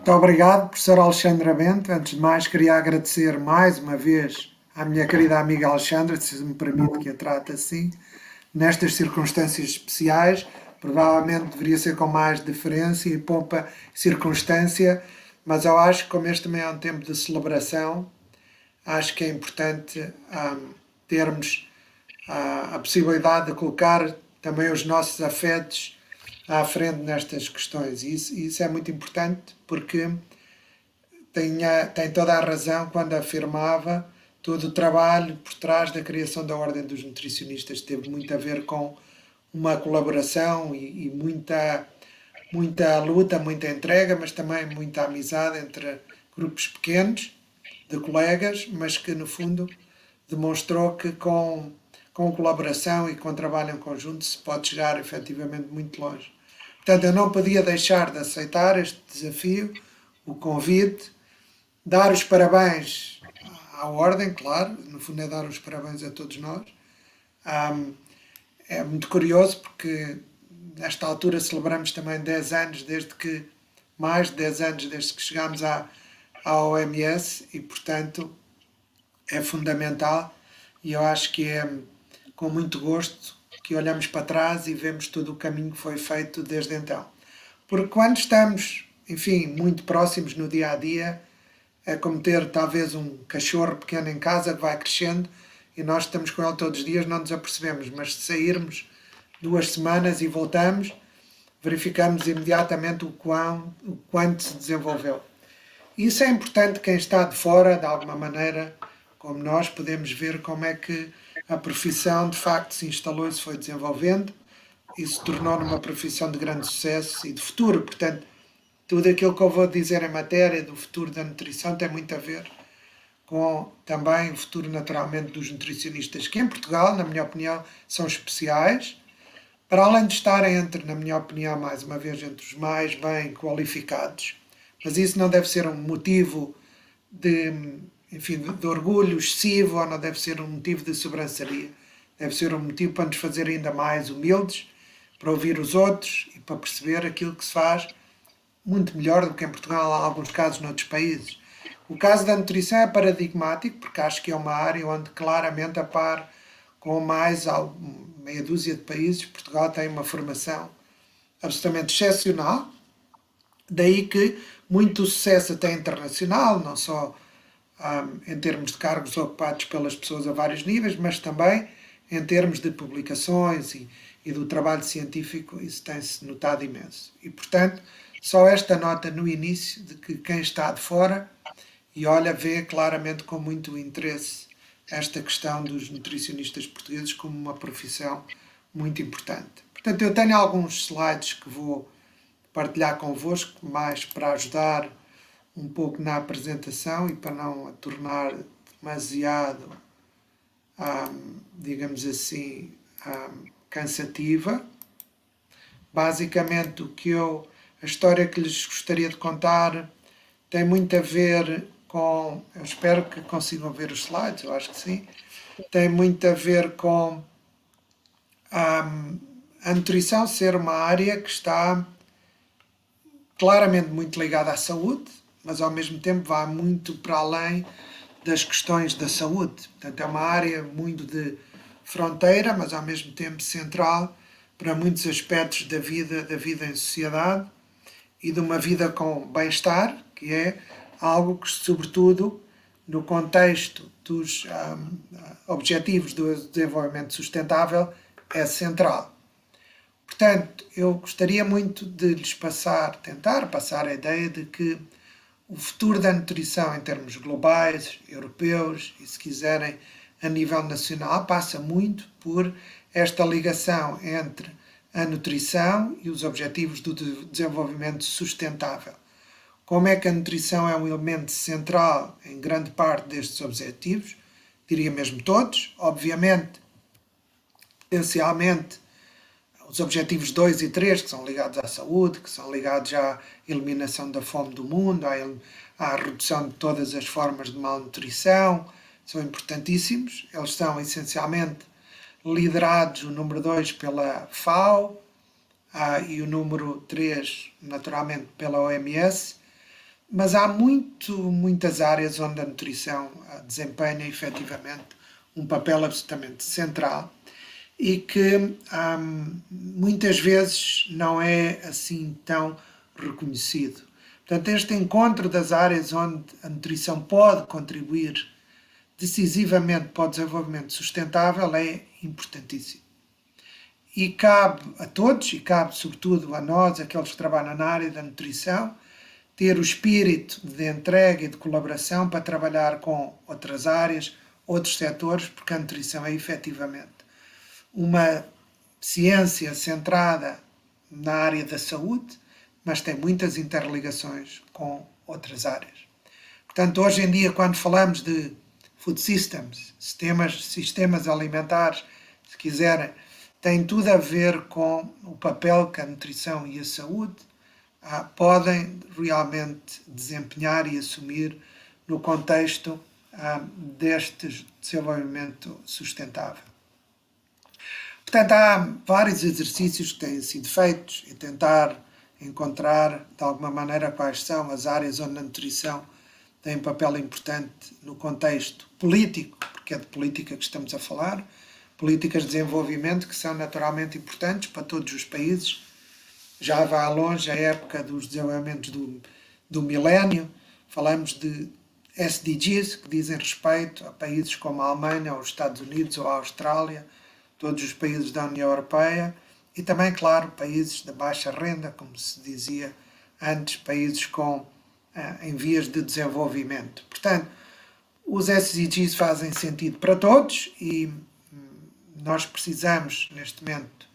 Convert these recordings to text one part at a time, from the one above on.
Muito obrigado, professor Alexandra Bento. Antes de mais, queria agradecer mais uma vez à minha querida amiga Alexandra, se me permite que a trate assim, nestas circunstâncias especiais. Provavelmente deveria ser com mais deferência e pouca circunstância, mas eu acho que como este também é um tempo de celebração, acho que é importante termos a possibilidade de colocar também os nossos afetos à frente nestas questões. E isso é muito importante porque tem toda a razão quando afirmava todo o trabalho por trás da criação da Ordem dos Nutricionistas teve muito a ver com uma colaboração e muita luta, muita entrega, mas também muita amizade entre grupos pequenos de colegas, mas que no fundo demonstrou que com colaboração e com trabalho em conjunto se pode chegar efetivamente muito longe. Portanto, eu não podia deixar de aceitar este desafio, o convite, dar os parabéns à Ordem, claro, no fundo é dar os parabéns a todos nós. É muito curioso porque nesta altura celebramos também 10 anos desde que, mais de 10 anos desde que chegámos à OMS e, portanto, é fundamental e eu acho que é com muito gosto que olhamos para trás e vemos todo o caminho que foi feito desde então. Porque quando estamos, enfim, muito próximos no dia a dia, é como ter talvez um cachorro pequeno em casa que vai crescendo e nós estamos com ele todos os dias, não nos apercebemos, mas se sairmos 2 semanas e voltamos, verificamos imediatamente o quanto se desenvolveu. Isso é importante quem está de fora, de alguma maneira, como nós, podemos ver como é que a profissão de facto se instalou e se foi desenvolvendo e se tornou numa profissão de grande sucesso e de futuro. Portanto, tudo aquilo que eu vou dizer em matéria do futuro da nutrição tem muito a ver com também o futuro naturalmente dos nutricionistas, que em Portugal, na minha opinião, são especiais, para além de estarem entre, na minha opinião, mais uma vez, entre os mais bem qualificados, mas isso não deve ser um motivo de, enfim, de orgulho excessivo ou não deve ser um motivo de sobrançaria. Deve ser um motivo para nos fazer ainda mais humildes, para ouvir os outros e para perceber aquilo que se faz muito melhor do que em Portugal, em alguns casos, noutros países. O caso da nutrição é paradigmático, porque acho que é uma área onde claramente a par com mais meia dúzia de países, Portugal tem uma formação absolutamente excepcional, daí que muito sucesso até internacional, não só em termos de cargos ocupados pelas pessoas a vários níveis, mas também em termos de publicações e do trabalho científico, isso tem-se notado imenso. E, portanto, só esta nota no início de que quem está de fora e olha, vê claramente com muito interesse esta questão dos nutricionistas portugueses como uma profissão muito importante. Portanto, eu tenho alguns slides que vou partilhar convosco, mais para ajudar um pouco na apresentação e para não a tornar demasiado, digamos assim, cansativa. Basicamente, a história que lhes gostaria de contar tem muito a ver com, eu espero que consigam ver os slides, eu acho que sim, tem muito a ver com a nutrição ser uma área que está claramente muito ligada à saúde, mas ao mesmo tempo vai muito para além das questões da saúde. Portanto, é uma área muito de fronteira, mas ao mesmo tempo central para muitos aspectos da vida em sociedade e de uma vida com bem-estar, que é algo que, sobretudo, no contexto dos objetivos do desenvolvimento sustentável, é central. Portanto, eu gostaria muito de lhes tentar passar a ideia de que o futuro da nutrição em termos globais, europeus e, se quiserem, a nível nacional, passa muito por esta ligação entre a nutrição e os objetivos do desenvolvimento sustentável. Como é que a nutrição é um elemento central em grande parte destes objetivos? Diria mesmo todos. Obviamente, potencialmente, os objetivos 2 e 3, que são ligados à saúde, que são ligados à eliminação da fome do mundo, à redução de todas as formas de malnutrição, são importantíssimos. Eles são essencialmente liderados, o número 2 pela FAO e o número 3, naturalmente, pela OMS. mas há muitas áreas onde a nutrição desempenha efetivamente um papel absolutamente central e que muitas vezes não é assim tão reconhecido. Portanto, este encontro das áreas onde a nutrição pode contribuir decisivamente para o desenvolvimento sustentável é importantíssimo. E cabe a todos, e cabe sobretudo a nós, aqueles que trabalham na área da nutrição, ter o espírito de entrega e de colaboração para trabalhar com outras áreas, outros setores, porque a nutrição é efetivamente uma ciência centrada na área da saúde, mas tem muitas interligações com outras áreas. Portanto, hoje em dia, quando falamos de food systems, sistemas alimentares, se quiserem, tem tudo a ver com o papel que a nutrição e a saúde podem realmente desempenhar e assumir no contexto deste desenvolvimento sustentável. Portanto, há vários exercícios que têm sido feitos e tentar encontrar, de alguma maneira, quais são as áreas onde a nutrição tem um papel importante no contexto político, porque é de política que estamos a falar, políticas de desenvolvimento que são naturalmente importantes para todos os países. Já vai longe a época dos desenvolvimentos do milénio, falamos de SDGs, que dizem respeito a países como a Alemanha, ou os Estados Unidos ou a Austrália, todos os países da União Europeia, e também, claro, países de baixa renda, como se dizia antes, países em vias de desenvolvimento. Portanto, os SDGs fazem sentido para todos e nós precisamos, neste momento,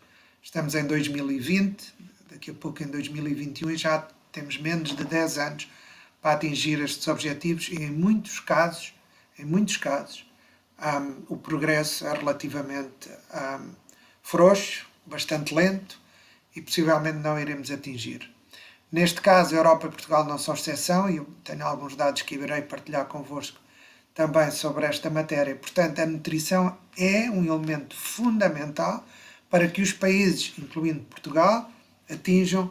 estamos em 2020, daqui a pouco em 2021 e já temos menos de 10 anos para atingir estes objetivos e em muitos casos, o progresso é relativamente frouxo, bastante lento e possivelmente não iremos atingir. Neste caso, a Europa e Portugal não são exceção e eu tenho alguns dados que irei partilhar convosco também sobre esta matéria. Portanto, a nutrição é um elemento fundamental para que os países, incluindo Portugal, atinjam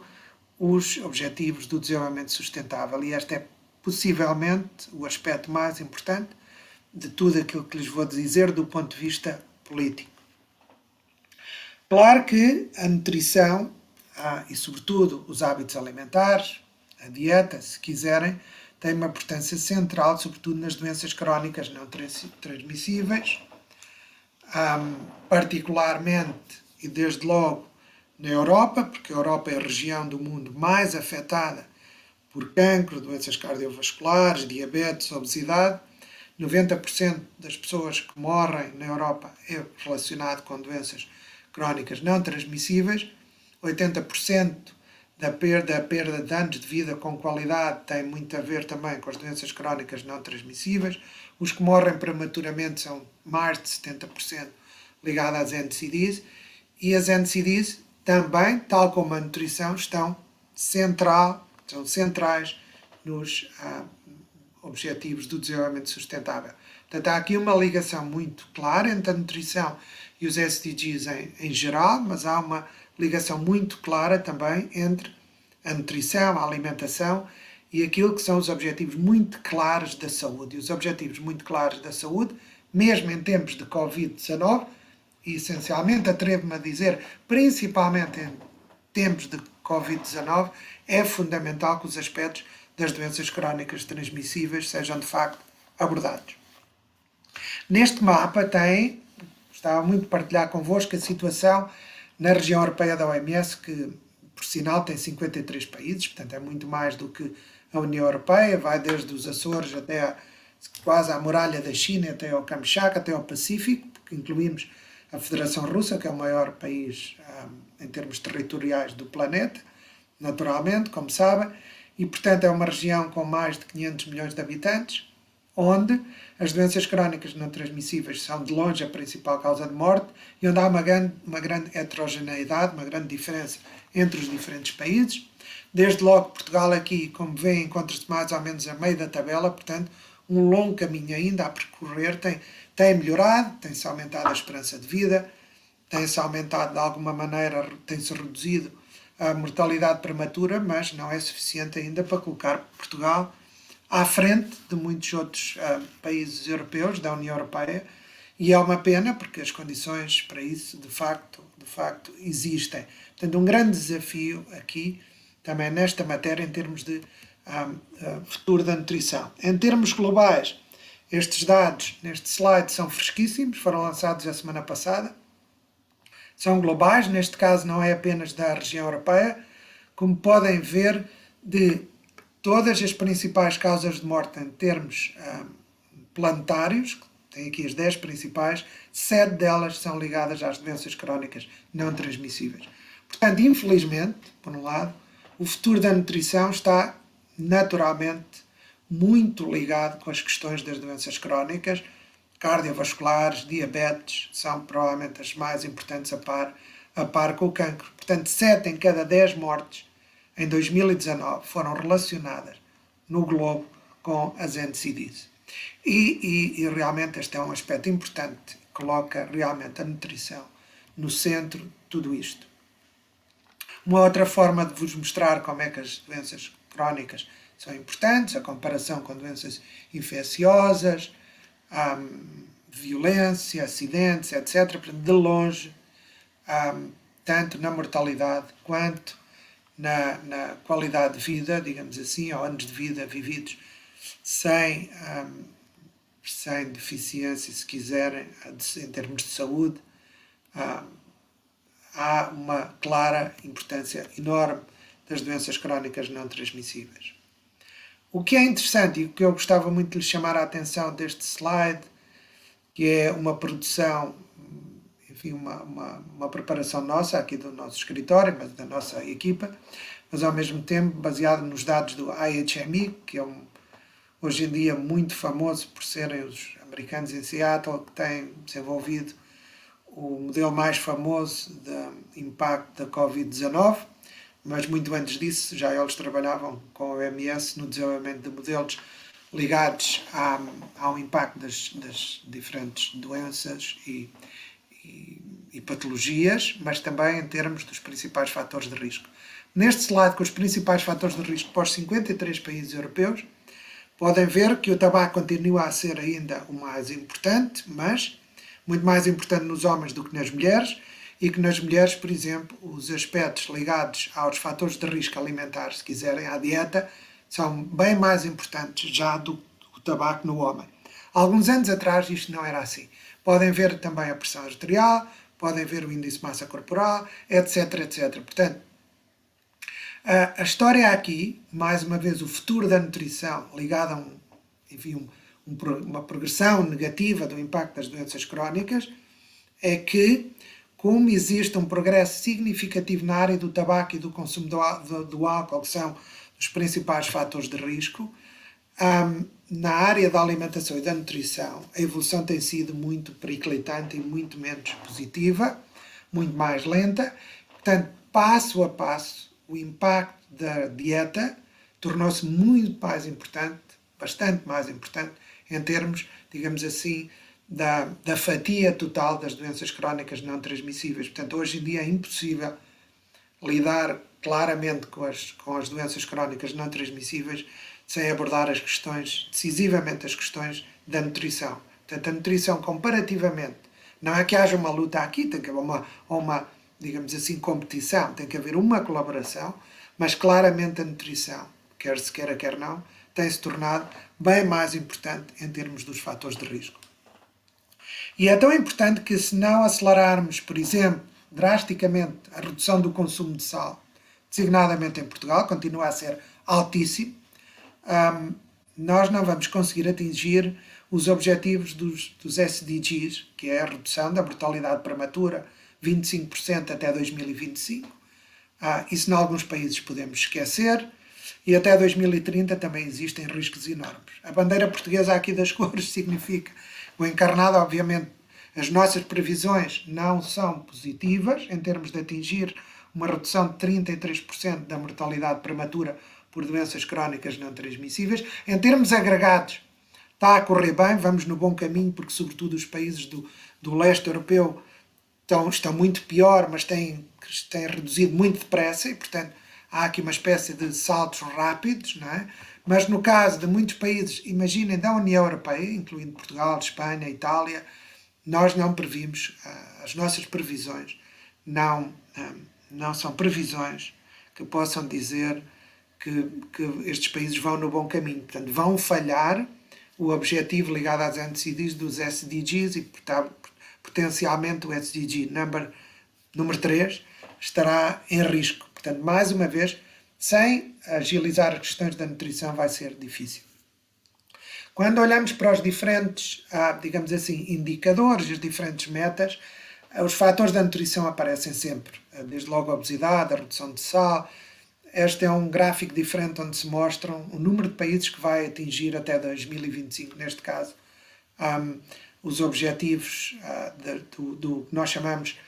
os objetivos do desenvolvimento sustentável. E este é possivelmente o aspecto mais importante de tudo aquilo que lhes vou dizer do ponto de vista político. Claro que a nutrição e, sobretudo, os hábitos alimentares, a dieta, se quiserem, tem uma importância central, sobretudo nas doenças crónicas não transmissíveis, particularmente e desde logo na Europa, porque a Europa é a região do mundo mais afetada por cancro, doenças cardiovasculares, diabetes, obesidade. 90% das pessoas que morrem na Europa é relacionado com doenças crónicas não transmissíveis. 80% da perda de anos de vida com qualidade tem muito a ver também com as doenças crónicas não transmissíveis. Os que morrem prematuramente são mais de 70% ligados às NCDs. E as NCDs também, tal como a nutrição, são centrais nos objetivos do desenvolvimento sustentável. Portanto, há aqui uma ligação muito clara entre a nutrição e os SDGs em geral, mas há uma ligação muito clara também entre a nutrição, a alimentação e aquilo que são os objetivos muito claros da saúde. E os objetivos muito claros da saúde, mesmo em tempos de Covid-19, e essencialmente, atrevo-me a dizer, principalmente em tempos de Covid-19, é fundamental que os aspectos das doenças crónicas transmissíveis sejam de facto abordados. Neste mapa estava muito a partilhar convosco a situação na região europeia da OMS, que por sinal tem 53 países, portanto é muito mais do que a União Europeia, vai desde os Açores até quase à muralha da China, até ao Kamchatka, até ao Pacífico, porque incluímos a Federação Russa, que é o maior país em termos territoriais do planeta, naturalmente, como sabem, e portanto é uma região com mais de 500 milhões de habitantes, onde as doenças crónicas não transmissíveis são de longe a principal causa de morte e onde há uma grande heterogeneidade, uma grande diferença entre os diferentes países. Desde logo Portugal aqui, como veem, encontra-se mais ou menos a meio da tabela, portanto um longo caminho ainda a percorrer, tem melhorado, tem-se aumentado a esperança de vida, tem-se aumentado de alguma maneira, tem-se reduzido a mortalidade prematura, mas não é suficiente ainda para colocar Portugal à frente de muitos outros países europeus, da União Europeia, e é uma pena porque as condições para isso, de facto, existem. Portanto, um grande desafio aqui, também nesta matéria, em termos de futuro da nutrição. Em termos globais, estes dados neste slide são fresquíssimos, foram lançados a semana passada, são globais, neste caso não é apenas da região europeia, como podem ver, de todas as principais causas de morte em termos planetários, tem aqui as 10 principais, 7 delas são ligadas às doenças crónicas não transmissíveis. Portanto, infelizmente, por um lado, o futuro da nutrição está naturalmente muito ligado com as questões das doenças crónicas, cardiovasculares, diabetes, são provavelmente as mais importantes a par com o cancro. Portanto, 7 em cada 10 mortes em 2019 foram relacionadas no globo com as NCDs. E realmente este é um aspecto importante, coloca realmente a nutrição no centro de tudo isto. Uma outra forma de vos mostrar como é que as doenças crónicas são importantes, a comparação com doenças infecciosas, violência, acidentes, etc. De longe, tanto na mortalidade quanto na qualidade de vida, digamos assim, ou anos de vida vividos sem deficiência, se quiserem, em termos de saúde, há uma clara importância enorme das doenças crónicas não transmissíveis. O que é interessante e o que eu gostava muito de lhe chamar a atenção deste slide, que é uma produção, enfim, uma preparação nossa, aqui do nosso escritório, mas da nossa equipa, mas ao mesmo tempo baseado nos dados do IHME, que é hoje em dia muito famoso por serem os americanos em Seattle que têm desenvolvido o modelo mais famoso de impacto da Covid-19, mas muito antes disso já eles trabalhavam com a OMS no desenvolvimento de modelos ligados ao impacto das diferentes doenças e patologias, mas também em termos dos principais fatores de risco. Neste slide, com os principais fatores de risco para os 53 países europeus, podem ver que o tabaco continua a ser ainda o mais importante, mas muito mais importante nos homens do que nas mulheres, e que nas mulheres, por exemplo, os aspectos ligados aos fatores de risco alimentar, se quiserem, à dieta, são bem mais importantes já do que o tabaco no homem. Há alguns anos atrás isto não era assim. Podem ver também a pressão arterial, podem ver o índice de massa corporal, etc, etc. Portanto, a história aqui, mais uma vez, o futuro da nutrição ligado a uma progressão negativa do impacto das doenças crónicas, é que, como existe um progresso significativo na área do tabaco e do consumo do álcool, que são os principais fatores de risco, na área da alimentação e da nutrição, a evolução tem sido muito periclitante e muito menos positiva, muito mais lenta. Portanto, passo a passo, o impacto da dieta tornou-se muito mais importante, bastante mais importante, em termos, digamos assim, da fatia total das doenças crónicas não transmissíveis. Portanto, hoje em dia é impossível lidar claramente com as doenças crónicas não transmissíveis sem abordar decisivamente as questões da nutrição. Portanto, a nutrição comparativamente, não é que haja uma luta aqui, tem que haver uma digamos assim, competição, tem que haver uma colaboração, mas claramente a nutrição, quer se queira, quer não, tem-se tornado bem mais importante em termos dos fatores de risco. E é tão importante que, se não acelerarmos, por exemplo, drasticamente a redução do consumo de sal, designadamente em Portugal, continua a ser altíssimo, nós não vamos conseguir atingir os objetivos dos SDGs, que é a redução da mortalidade prematura, 25% até 2025. Isso em alguns países podemos esquecer, e até 2030 também existem riscos enormes. A bandeira portuguesa aqui das cores significa o encarnado. Obviamente, as nossas previsões não são positivas em termos de atingir uma redução de 33% da mortalidade prematura por doenças crónicas não transmissíveis. Em termos agregados, está a correr bem, vamos no bom caminho, porque sobretudo os países do leste europeu estão muito pior, mas têm reduzido muito depressa e, portanto, há aqui uma espécie de saltos rápidos, não é? Mas no caso de muitos países, imaginem, da União Europeia, incluindo Portugal, Espanha, Itália, nós não previmos, as nossas previsões não, não são previsões que possam dizer que estes países vão no bom caminho. Portanto, vão falhar o objetivo ligado às NCDs dos SDGs e, portanto, potencialmente o SDG número 3 estará em risco. Portanto, mais uma vez, sem agilizar as questões da nutrição vai ser difícil. Quando olhamos para os diferentes, digamos assim, indicadores, as diferentes metas, os fatores da nutrição aparecem sempre, desde logo a obesidade, a redução de sal. Este é um gráfico diferente onde se mostram o número de países que vai atingir até 2025, neste caso, os objetivos do que nós chamamos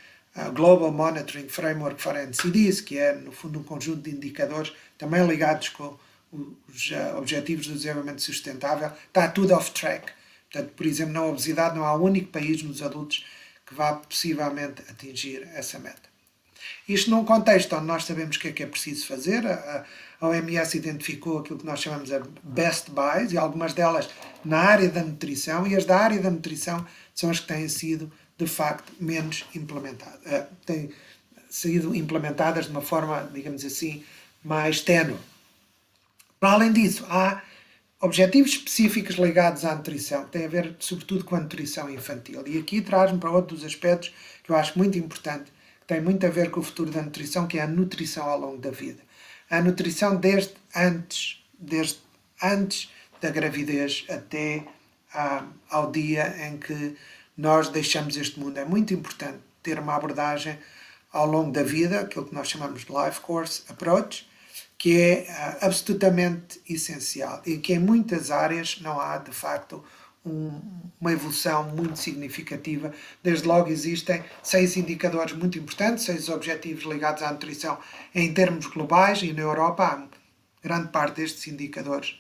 Global Monitoring Framework for NCDs, que é, no fundo, um conjunto de indicadores também ligados com os Objetivos do Desenvolvimento Sustentável. Está tudo off track. Portanto, por exemplo, na obesidade não há um único país nos adultos que vá possivelmente atingir essa meta. Isto num contexto onde nós sabemos o que é preciso fazer. A OMS identificou aquilo que nós chamamos de best buys, e algumas delas na área da nutrição, e as da área da nutrição são as que têm sido, de facto, menos implementadas. Têm sido implementadas de uma forma, digamos assim, mais ténue. Para além disso, há objetivos específicos ligados à nutrição, que têm a ver, sobretudo, com a nutrição infantil. E aqui traz-me para outro dos aspectos que eu acho muito importante, tem muito a ver com o futuro da nutrição, que é a nutrição ao longo da vida. A nutrição desde antes da gravidez até ao dia em que nós deixamos este mundo. É muito importante ter uma abordagem ao longo da vida, aquilo que nós chamamos de Life Course Approach, que é absolutamente essencial e que em muitas áreas não há, de facto, uma evolução muito significativa. Desde logo existem 6 indicadores muito importantes, 6 objetivos ligados à nutrição em termos globais, e na Europa há grande parte destes indicadores.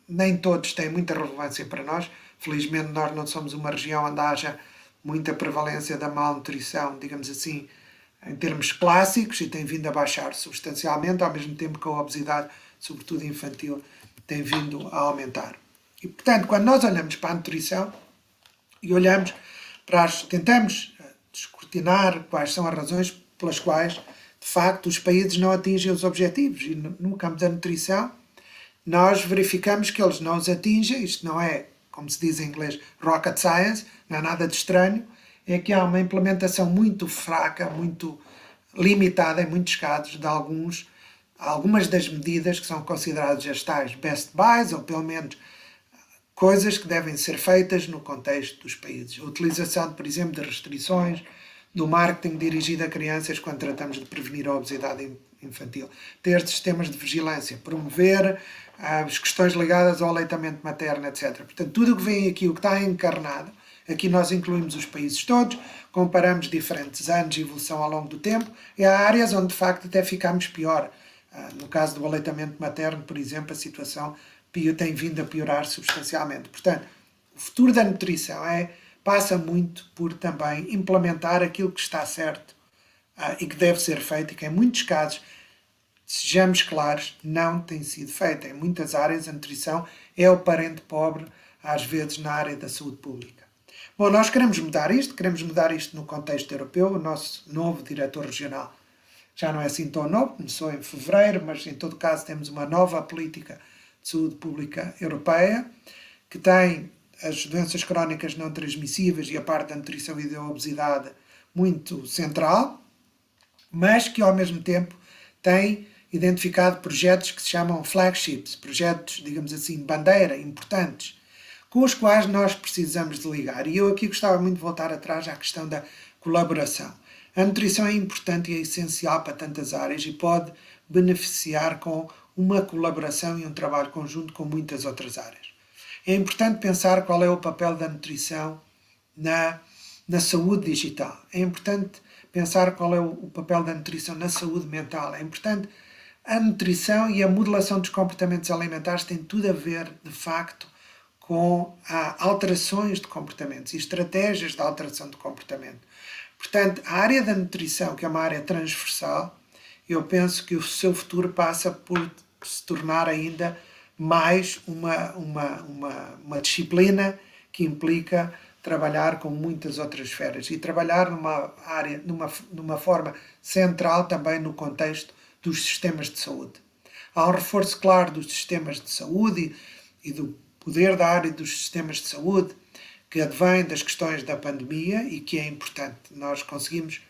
Nem todos têm muita relevância para nós. Felizmente nós não somos uma região onde haja muita prevalência da malnutrição, digamos assim, em termos clássicos, e tem vindo a baixar substancialmente, ao mesmo tempo que a obesidade, sobretudo infantil, tem vindo a aumentar. E, portanto, quando nós olhamos para a nutrição e olhamos tentamos escrutinar quais são as razões pelas quais, de facto, os países não atingem os objetivos. E no campo da nutrição, nós verificamos que eles não os atingem. Isto não é, como se diz em inglês, rocket science, não é nada de estranho. É que há uma implementação muito fraca, muito limitada em muitos casos de algumas das medidas que são consideradas as tais best buys, ou pelo menos coisas que devem ser feitas no contexto dos países. A utilização, por exemplo, de restrições, do marketing dirigido a crianças quando tratamos de prevenir a obesidade infantil. Ter sistemas de vigilância, promover as questões ligadas ao aleitamento materno, etc. Portanto, tudo o que vem aqui, o que está encarnado, aqui nós incluímos os países todos, comparamos diferentes anos de evolução ao longo do tempo, e há áreas onde, de facto, até ficamos pior. No caso do aleitamento materno, por exemplo, a situação tem vindo a piorar substancialmente. Portanto, o futuro da nutrição passa muito por também implementar aquilo que está certo e que deve ser feito, e que em muitos casos, sejamos claros, não tem sido feito. Em muitas áreas a nutrição é o parente pobre, às vezes na área da saúde pública. Bom, nós queremos mudar isto no contexto europeu. O nosso novo diretor regional já não é assim tão novo, começou em fevereiro, mas em todo caso temos uma nova política de saúde pública europeia, que tem as doenças crónicas não transmissíveis e a parte da nutrição e da obesidade muito central, mas que ao mesmo tempo tem identificado projetos que se chamam flagships, projetos, digamos assim, bandeira, importantes, com os quais nós precisamos de ligar. E eu aqui gostava muito de voltar atrás à questão da colaboração. A nutrição é importante e é essencial para tantas áreas e pode beneficiar com uma colaboração e um trabalho conjunto com muitas outras áreas. É importante pensar qual é o papel da nutrição na saúde digital. É importante pensar qual é o papel da nutrição na saúde mental. É importante. A nutrição e a modelação dos comportamentos alimentares têm tudo a ver, de facto, com alterações de comportamentos e estratégias de alteração de comportamento. Portanto, a área da nutrição, que é uma área transversal, eu penso que o seu futuro passa por se tornar ainda mais uma disciplina que implica trabalhar com muitas outras esferas e trabalhar numa área, numa forma central também no contexto dos sistemas de saúde. Há um reforço claro dos sistemas de saúde e do poder da área dos sistemas de saúde que advém das questões da pandemia e que é importante. Nós conseguimos,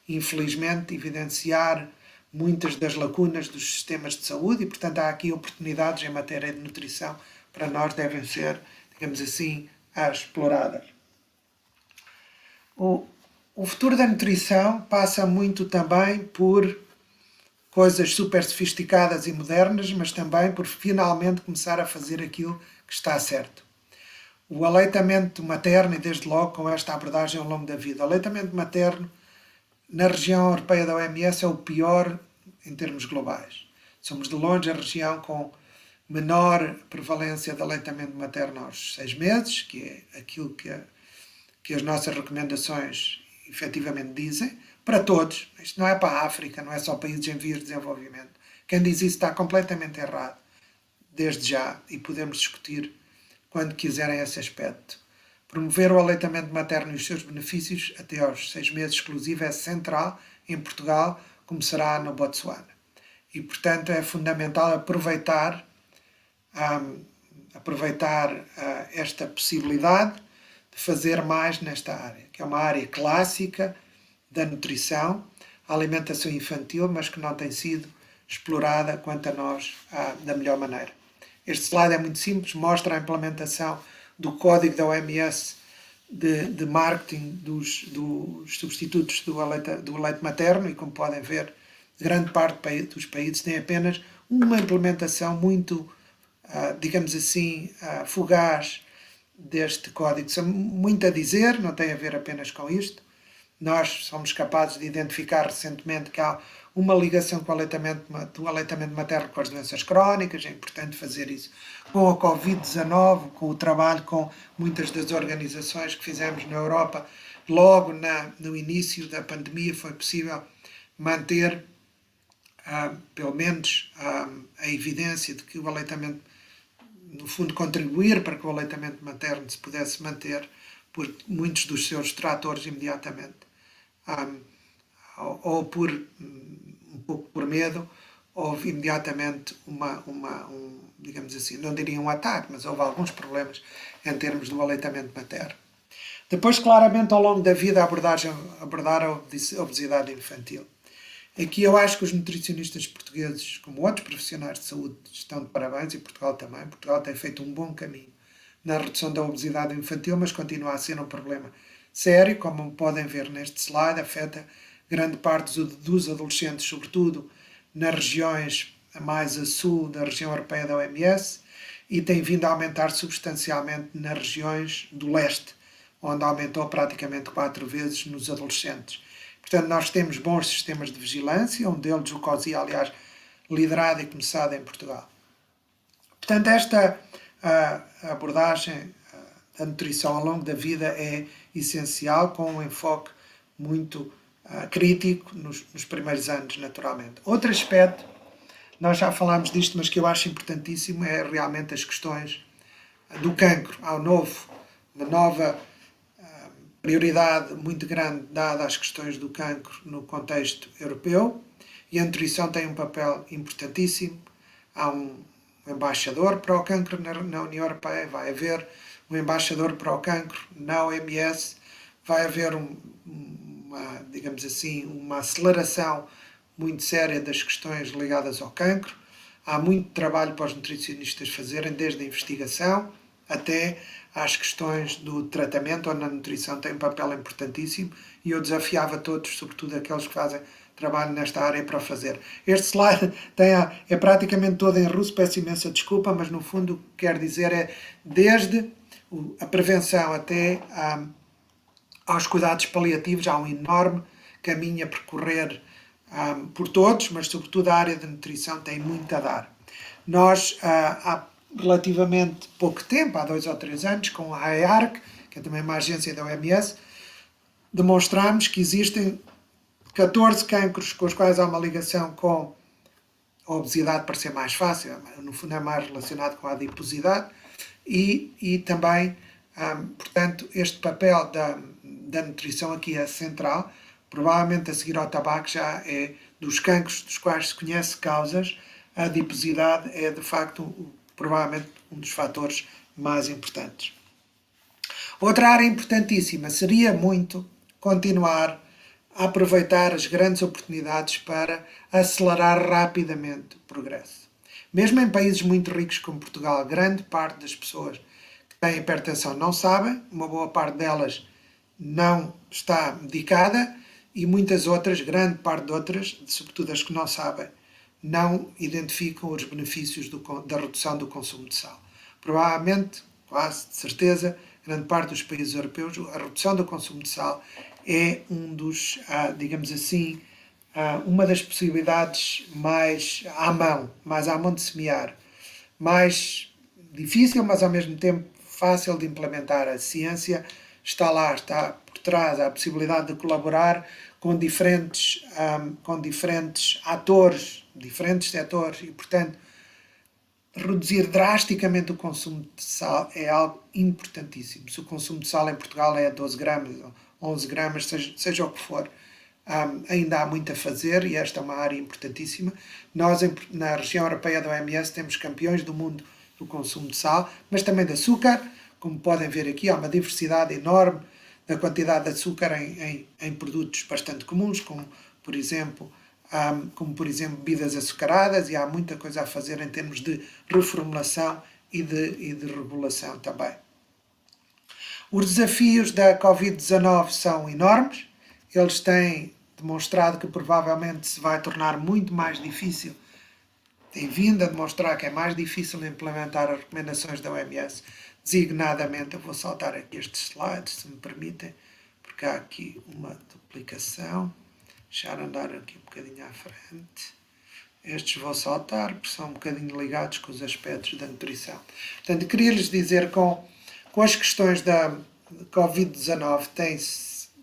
infelizmente, evidenciar muitas das lacunas dos sistemas de saúde e, portanto, há aqui oportunidades em matéria de nutrição para nós devem ser, digamos assim, exploradas. O futuro da nutrição passa muito também por coisas super sofisticadas e modernas, mas também por finalmente começar a fazer aquilo que está certo. O aleitamento materno, e desde logo com esta abordagem ao longo da vida, o aleitamento materno na região europeia da OMS é o pior em termos globais. Somos de longe a região com menor prevalência de aleitamento materno aos 6 meses, que é aquilo que as nossas recomendações efetivamente dizem, para todos. Isto não é para a África, não é só países em vias de desenvolvimento. Quem diz isso está completamente errado, desde já, e podemos discutir quando quiserem esse aspecto. Promover o aleitamento materno e os seus benefícios até aos 6 meses exclusivo é central em Portugal, como será no Botsuana. E, portanto, é fundamental aproveitar esta possibilidade de fazer mais nesta área, que é uma área clássica da nutrição, a alimentação infantil, mas que não tem sido explorada quanto a nós da melhor maneira. Este slide é muito simples, mostra a implementação do código da OMS de marketing dos substitutos do leite materno e, como podem ver, grande parte dos países tem apenas uma implementação muito, digamos assim, fugaz deste código. Há muito a dizer, não tem a ver apenas com isto. Nós somos capazes de identificar recentemente que há uma ligação com do aleitamento materno com as doenças crónicas, é importante fazer isso com a Covid-19, com o trabalho com muitas das organizações que fizemos na Europa. Logo no início da pandemia foi possível manter, pelo menos, a evidência de que o aleitamento, no fundo, contribuir para que o aleitamento materno se pudesse manter por muitos dos seus detratores imediatamente. Ou um pouco por medo, houve imediatamente digamos assim, não diria um ataque, mas houve alguns problemas em termos do aleitamento materno. Depois, claramente, ao longo da vida, abordar a obesidade infantil. Aqui eu acho que os nutricionistas portugueses, como outros profissionais de saúde, estão de parabéns, e Portugal também. Portugal tem feito um bom caminho na redução da obesidade infantil, mas continua a ser um problema sério, como podem ver neste slide, afeta grande parte dos adolescentes, sobretudo nas regiões mais a sul da região europeia da OMS, e tem vindo a aumentar substancialmente nas regiões do leste, onde aumentou praticamente 4 vezes nos adolescentes. Portanto, nós temos bons sistemas de vigilância, um deles, o COSI, aliás, liderado e começado em Portugal. Portanto, esta abordagem da nutrição ao longo da vida é essencial, com um enfoque muito crítico nos primeiros anos, naturalmente. Outro aspecto, nós já falámos disto, mas que eu acho importantíssimo, é realmente as questões do cancro. Há uma nova prioridade muito grande dada às questões do cancro no contexto europeu, e a nutrição tem um papel importantíssimo. Há um embaixador para o cancro na União Europeia, vai haver um embaixador para o cancro na OMS, vai haver digamos assim, uma aceleração muito séria das questões ligadas ao cancro. Há muito trabalho para os nutricionistas fazerem, desde a investigação até às questões do tratamento, onde a nutrição tem um papel importantíssimo, e eu desafiava todos, sobretudo aqueles que fazem trabalho nesta área, para o fazer. Este slide é praticamente todo em russo, peço imensa desculpa, mas no fundo o que quero dizer é desde a prevenção até aos cuidados paliativos, há um enorme caminho a percorrer por todos, mas sobretudo a área da nutrição tem muito a dar. Nós, há relativamente pouco tempo, há 2 ou 3 anos, com a IARC, que é também uma agência da OMS, demonstramos que existem 14 cancros com os quais há uma ligação com a obesidade parecer mais fácil, no fundo é mais relacionado com a adiposidade, e também, portanto, este papel da nutrição aqui é central. Provavelmente a seguir ao tabaco já é dos cancros dos quais se conhece causas, a adiposidade é de facto provavelmente um dos fatores mais importantes. Outra área importantíssima seria muito continuar a aproveitar as grandes oportunidades para acelerar rapidamente o progresso. Mesmo em países muito ricos como Portugal, grande parte das pessoas que têm hipertensão não sabem, uma boa parte delas não está medicada e muitas outras, grande parte de outras, sobretudo as que não sabem, não identificam os benefícios da redução do consumo de sal. Provavelmente, quase de certeza, grande parte dos países europeus, a redução do consumo de sal é um dos, digamos assim, uma das possibilidades mais à mão de semear, mais difícil, mas ao mesmo tempo fácil de implementar. A ciência está lá, está por trás, há a possibilidade de colaborar com diferentes atores, diferentes setores e, portanto, reduzir drasticamente o consumo de sal é algo importantíssimo. Se o consumo de sal em Portugal é 12 gramas, 11 gramas, seja o que for, ainda há muito a fazer e esta é uma área importantíssima. Nós, na região europeia da OMS, temos campeões do mundo do consumo de sal, mas também de açúcar. Como podem ver aqui, há uma diversidade enorme da quantidade de açúcar em produtos bastante comuns, como por exemplo bebidas açucaradas, e há muita coisa a fazer em termos de reformulação e de regulação também. Os desafios da Covid-19 são enormes, eles têm demonstrado que provavelmente se vai tornar muito mais difícil, tem vindo a demonstrar que é mais difícil implementar as recomendações da OMS, designadamente, eu vou saltar aqui estes slides, se me permitem, porque há aqui uma duplicação. Deixar andar aqui um bocadinho à frente. Estes vou saltar, porque são um bocadinho ligados com os aspectos da nutrição. Portanto, queria-lhes dizer com as questões da Covid-19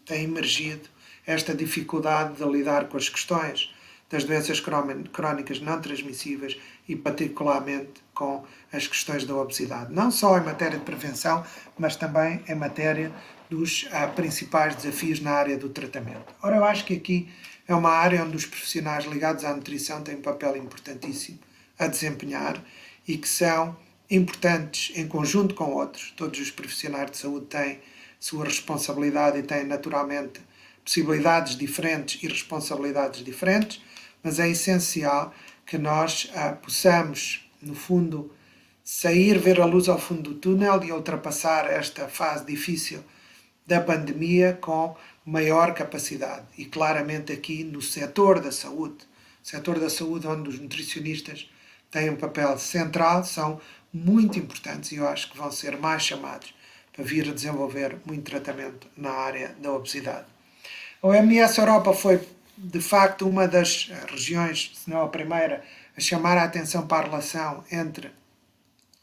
tem emergido esta dificuldade de lidar com as questões das doenças crónicas não transmissíveis e particularmente com as questões da obesidade. Não só em matéria de prevenção, mas também em matéria dos principais desafios na área do tratamento. Ora, eu acho que aqui é uma área onde os profissionais ligados à nutrição têm um papel importantíssimo a desempenhar e que são importantes em conjunto com outros. Todos os profissionais de saúde têm sua responsabilidade e têm naturalmente possibilidades diferentes e responsabilidades diferentes, mas é essencial que nós possamos, no fundo, ver a luz ao fundo do túnel e ultrapassar esta fase difícil da pandemia com maior capacidade. E claramente aqui no setor da saúde onde os nutricionistas têm um papel central, são muito importantes e eu acho que vão ser mais chamados para vir a desenvolver muito tratamento na área da obesidade. A OMS Europa foi, de facto, uma das regiões, se não a primeira, a chamar a atenção para a relação entre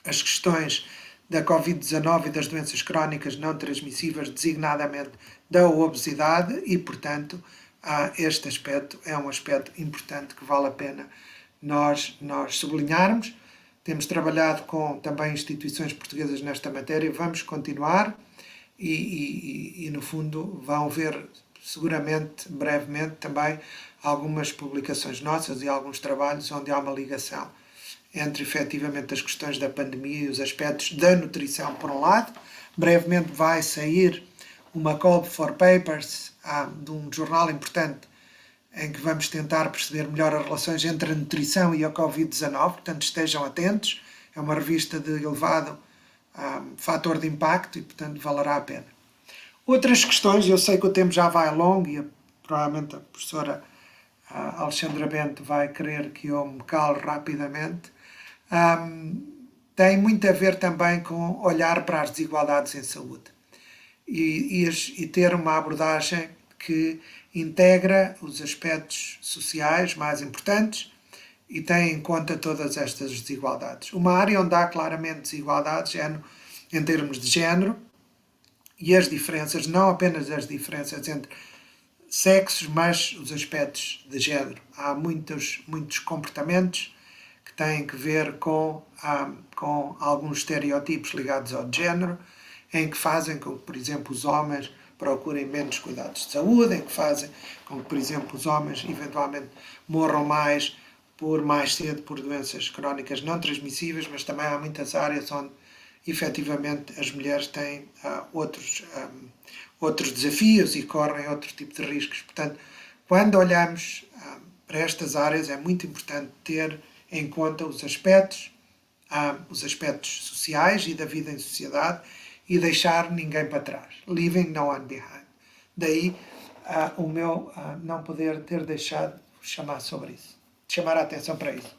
as questões da Covid-19 e das doenças crónicas não transmissíveis, designadamente da obesidade, e, portanto, este aspecto é um aspecto importante que vale a pena nós sublinharmos. Temos trabalhado com também instituições portuguesas nesta matéria, vamos continuar e no fundo, vão ver seguramente, brevemente, também algumas publicações nossas e alguns trabalhos onde há uma ligação entre efetivamente as questões da pandemia e os aspectos da nutrição, por um lado. Brevemente vai sair uma call for papers de um jornal importante em que vamos tentar perceber melhor as relações entre a nutrição e a Covid-19, portanto estejam atentos, é uma revista de elevado fator de impacto e portanto valerá a pena. Outras questões, eu sei que o tempo já vai longo e provavelmente a professora Alexandra Bento vai querer que eu me cale rapidamente, tem muito a ver também com olhar para as desigualdades em saúde e ter uma abordagem que integra os aspectos sociais mais importantes e tem em conta todas estas desigualdades. Uma área onde há claramente desigualdades é em termos de género e as diferenças, não apenas as diferenças entre sexos, mas os aspectos de género. Há muitos comportamentos que têm que ver com alguns estereótipos ligados ao género, em que fazem com que, por exemplo, os homens procurem menos cuidados de saúde, em que fazem com que, por exemplo, os homens eventualmente morram mais cedo por doenças crónicas não transmissíveis, mas também há muitas áreas onde efetivamente as mulheres têm outros desafios e correm outro tipo de riscos. Portanto, quando olhamos para estas áreas, é muito importante ter em conta os aspectos sociais e da vida em sociedade e deixar ninguém para trás. Leaving no one behind. Daí o meu não poder ter deixado de chamar a atenção para isso.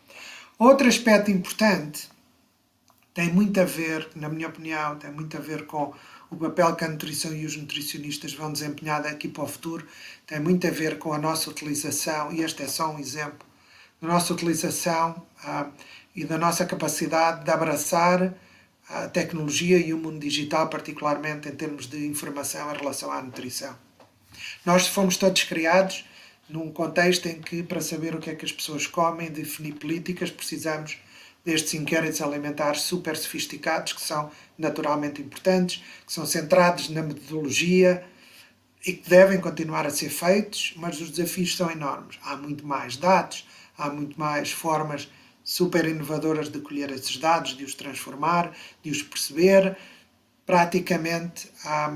Outro aspecto importante tem muito a ver, na minha opinião, tem muito a ver com o papel que a nutrição e os nutricionistas vão desempenhar daqui para o futuro, tem muito a ver com a nossa utilização, e este é só um exemplo, da nossa utilização e da nossa capacidade de abraçar a tecnologia e o mundo digital, particularmente em termos de informação em relação à nutrição. Nós fomos todos criados num contexto em que, para saber o que é que as pessoas comem, definir políticas, precisamos destes inquéritos alimentares super sofisticados, que são naturalmente importantes, que são centrados na metodologia e que devem continuar a ser feitos, mas os desafios são enormes. Há muito mais dados, há muito mais formas super inovadoras de colher esses dados, de os transformar, de os perceber, praticamente a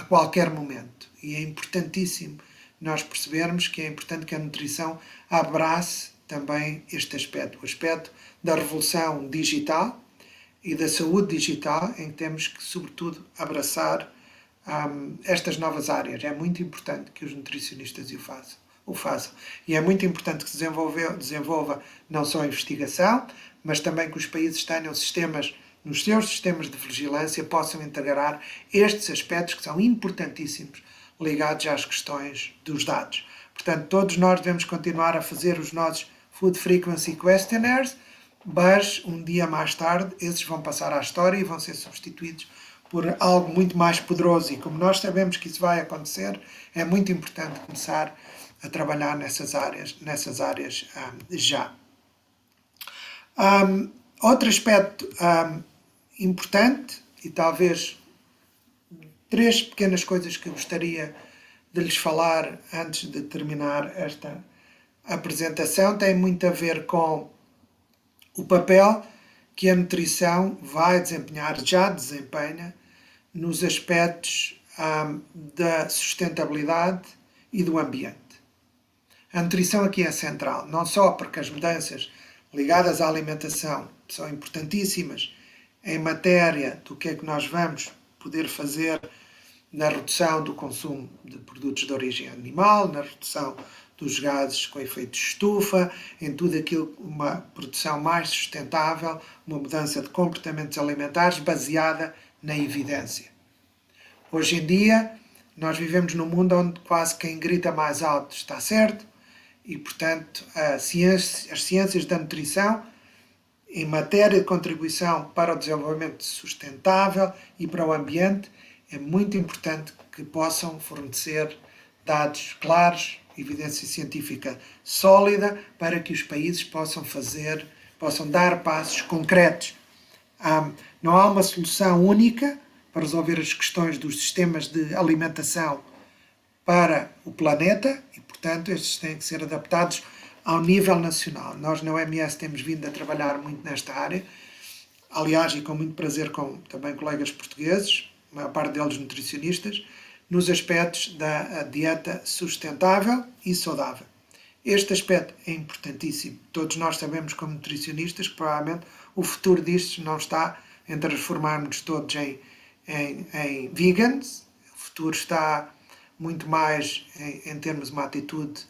qualquer momento. E é importantíssimo nós percebermos que é importante que a nutrição abrace também este aspecto, o aspecto da revolução digital e da saúde digital, em que temos que, sobretudo, abraçar estas novas áreas. É muito importante que os nutricionistas o façam. E é muito importante que se desenvolva não só a investigação, mas também que os países tenham sistemas, nos seus sistemas de vigilância, possam integrar estes aspectos que são importantíssimos, ligados às questões dos dados. Portanto, todos nós devemos continuar a fazer os nossos Food Frequency Questionnaires, mas um dia mais tarde esses vão passar à história e vão ser substituídos por algo muito mais poderoso. E como nós sabemos que isso vai acontecer, é muito importante começar a trabalhar nessas áreas já. Outro aspecto importante, e talvez 3 pequenas coisas que eu gostaria de lhes falar antes de terminar esta apresentação, tem muito a ver com o papel que a nutrição vai desempenhar, já desempenha, nos aspectos da sustentabilidade e do ambiente. A nutrição aqui é central, não só porque as mudanças ligadas à alimentação são importantíssimas em matéria do que é que nós vamos poder fazer na redução do consumo de produtos de origem animal, na redução dos gases com efeito de estufa, em tudo aquilo, uma produção mais sustentável, uma mudança de comportamentos alimentares baseada na evidência. Hoje em dia, nós vivemos num mundo onde quase quem grita mais alto está certo e, portanto, as ciências da nutrição, em matéria de contribuição para o desenvolvimento sustentável e para o ambiente, é muito importante que possam fornecer dados claros, evidência científica sólida, para que os países possam dar passos concretos. Não há uma solução única para resolver as questões dos sistemas de alimentação para o planeta e, portanto, estes têm que ser adaptados ao nível nacional. Nós na OMS temos vindo a trabalhar muito nesta área, aliás, e com muito prazer com também colegas portugueses, a maior parte deles nutricionistas, nos aspectos da dieta sustentável e saudável. Este aspecto é importantíssimo. Todos nós sabemos, como nutricionistas, que provavelmente o futuro disto não está em transformarmos todos em vegans. O futuro está muito mais em termos de uma atitude,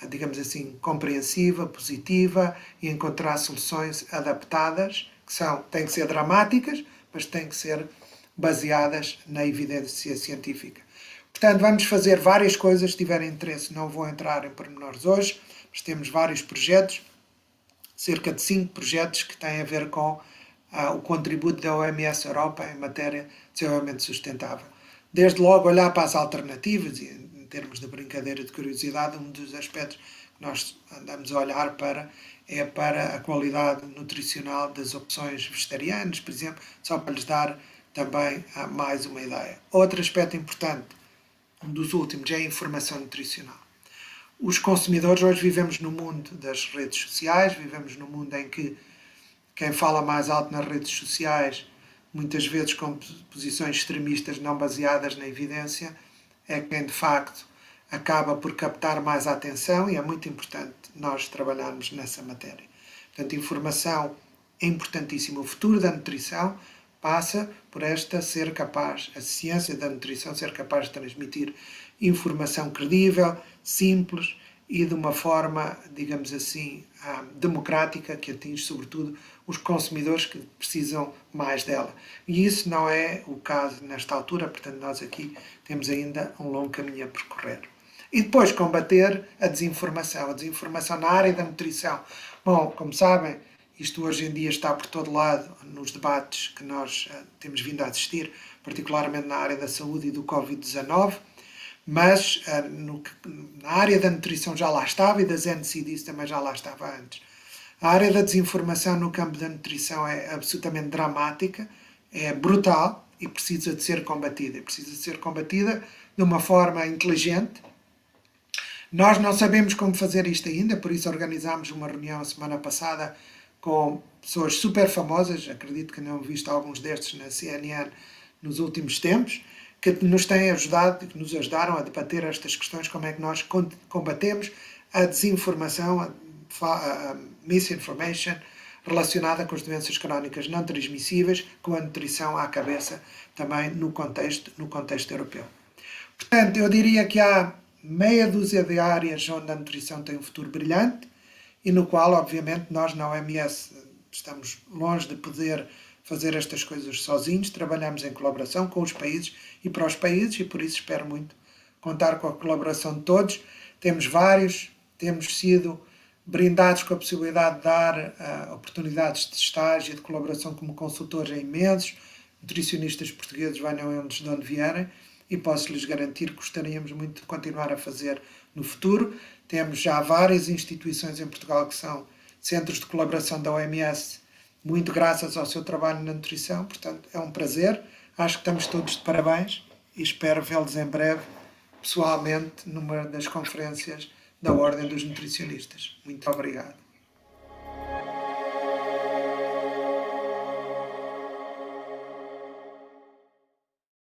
digamos assim, compreensiva, positiva e encontrar soluções adaptadas, têm que ser dramáticas, mas têm que ser baseadas na evidência científica. Portanto, vamos fazer várias coisas, se tiverem interesse, não vou entrar em pormenores hoje, mas temos vários projetos, cerca de 5 projetos que têm a ver com o contributo da OMS Europa em matéria de desenvolvimento sustentável. desde logo olhar para as alternativas e em termos de brincadeira, de curiosidade, um dos aspectos que nós andamos a olhar é para a qualidade nutricional das opções vegetarianas, por exemplo, só para lhes dar também mais uma ideia. Outro aspecto importante, um dos últimos, é a informação nutricional. Os consumidores, hoje vivemos no mundo das redes sociais, vivemos num mundo em que quem fala mais alto nas redes sociais, muitas vezes com posições extremistas não baseadas na evidência, é quem de facto acaba por captar mais a atenção e é muito importante nós trabalharmos nessa matéria. Portanto, informação é importantíssima. O futuro da nutrição passa por esta ser capaz, a ciência da nutrição ser capaz de transmitir informação credível, simples e de uma forma, digamos assim, democrática, que atinge sobretudo os consumidores que precisam mais dela. E isso não é o caso nesta altura, portanto nós aqui temos ainda um longo caminho a percorrer. E depois combater a desinformação na área da nutrição. Bom, como sabem, isto hoje em dia está por todo lado nos debates que nós temos vindo a assistir, particularmente na área da saúde e do Covid-19, mas na área da nutrição já lá estava e das NCDs também já lá estava antes. A área da desinformação no campo da nutrição é absolutamente dramática, é brutal e precisa de ser combatida. E precisa de ser combatida de uma forma inteligente. Nós não sabemos como fazer isto ainda, por isso organizámos uma reunião a semana passada com pessoas super famosas, acredito que não visto alguns destes na CNN nos últimos tempos, que nos têm ajudado, que nos ajudaram a debater estas questões, como é que nós combatemos a desinformação, a misinformation relacionada com as doenças crónicas não transmissíveis, com a nutrição à cabeça também no contexto europeu. Portanto, eu diria que há meia dúzia de áreas onde a nutrição tem um futuro brilhante e no qual, obviamente, nós na OMS estamos longe de poder fazer estas coisas sozinhos, trabalhamos em colaboração com os países e para os países e por isso espero muito contar com a colaboração de todos. Temos sido brindados com a possibilidade de dar oportunidades de estágio e de colaboração como consultores a imensos nutricionistas portugueses, venham eles de onde vierem, e posso-lhes garantir que gostaríamos muito de continuar a fazer no futuro. Temos já várias instituições em Portugal que são centros de colaboração da OMS, muito graças ao seu trabalho na nutrição, portanto é um prazer, acho que estamos todos de parabéns e espero vê-los em breve, pessoalmente, numa das conferências da Ordem dos Nutricionistas. Muito obrigado.